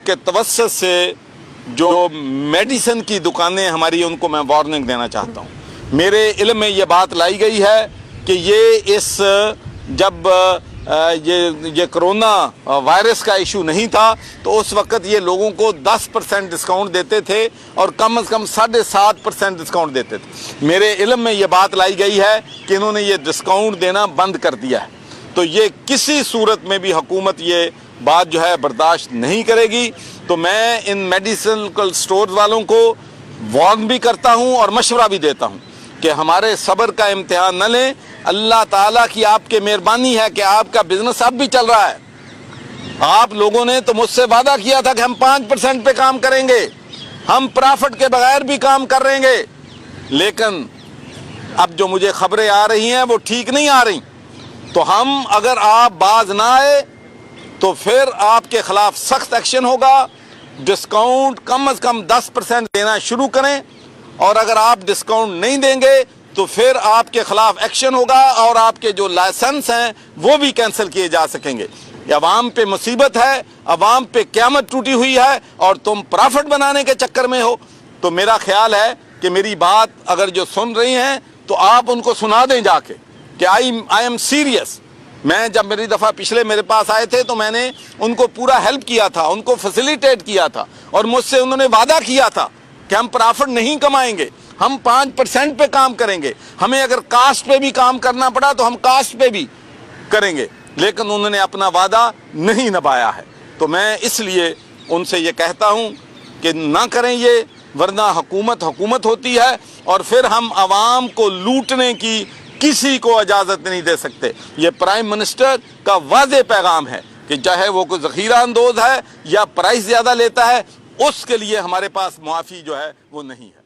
के तवस्सुत से जो मेडिसिन की दुकानें हमारी, उनको मैं वार्निंग देना चाहता हूँ। मेरे इल्म में ये बात लाई गई है कि ये जब ये कोरोना वायरस का इशू नहीं था तो उस वक्त ये लोगों को 10% डिस्काउंट देते थे और कम से कम 7.5% डिस्काउंट देते थे। मेरे इल्म में ये बात लाई गई है कि इन्होंने ये डिस्काउंट देना बंद कर दिया है। तो ये किसी सूरत में भी हुकूमत ये बात जो है बर्दाश्त नहीं करेगी। तो मैं इन मेडिसिनल स्टोर वालों को वार्न भी करता हूँ और मशवरा भी देता हूँ कि हमारे सब्र का इम्तिहान न लें। अल्लाह ताला की आपके मेहरबानी है कि आपका बिजनेस अब भी चल रहा है। आप लोगों ने तो मुझसे वादा किया था कि हम 5% पे काम करेंगे, हम प्रॉफिट के बगैर भी काम करेंगे, लेकिन अब जो मुझे खबरें आ रही हैं वो ठीक नहीं आ रही। तो हम अगर आप बाज ना आए तो फिर आपके खिलाफ सख्त एक्शन होगा। डिस्काउंट कम से कम 10% देना शुरू करें, और अगर आप डिस्काउंट नहीं देंगे तो फिर आपके खिलाफ एक्शन होगा और आपके जो लाइसेंस हैं वो भी कैंसिल किए जा सकेंगे। अवाम पे मुसीबत है, अवाम पे क़यामत टूटी हुई है और तुम प्रॉफिट बनाने के चक्कर में हो। तो मेरा ख्याल है कि मेरी बात अगर जो सुन रही हैं तो आप उनको सुना दें जाके कि आई एम सीरियस। मैं जब मेरी दफ़ा पिछले मेरे पास आए थे तो मैंने उनको पूरा हेल्प किया था, उनको फैसिलिटेट किया था, और मुझसे उन्होंने वादा किया था कि हम प्रॉफिट नहीं कमाएंगे, हम 5% पे काम करेंगे, हमें अगर कास्ट पे भी काम करना पड़ा तो हम कास्ट पे भी करेंगे, लेकिन उन्होंने अपना वादा नहीं निभाया है। तो मैं इसलिए उनसे ये कहता हूँ कि ना करें ये, वरना हुकूमत होती है और फिर हम आवाम को लूटने की किसी को इजाज़त नहीं दे सकते। ये प्राइम मिनिस्टर का वाज़ेह पैगाम है कि चाहे वो कोई ज़ख़ीरा अंदोज़ है या प्राइस ज़्यादा लेता है, उसके लिए हमारे पास मुआफ़ी जो है वो नहीं है।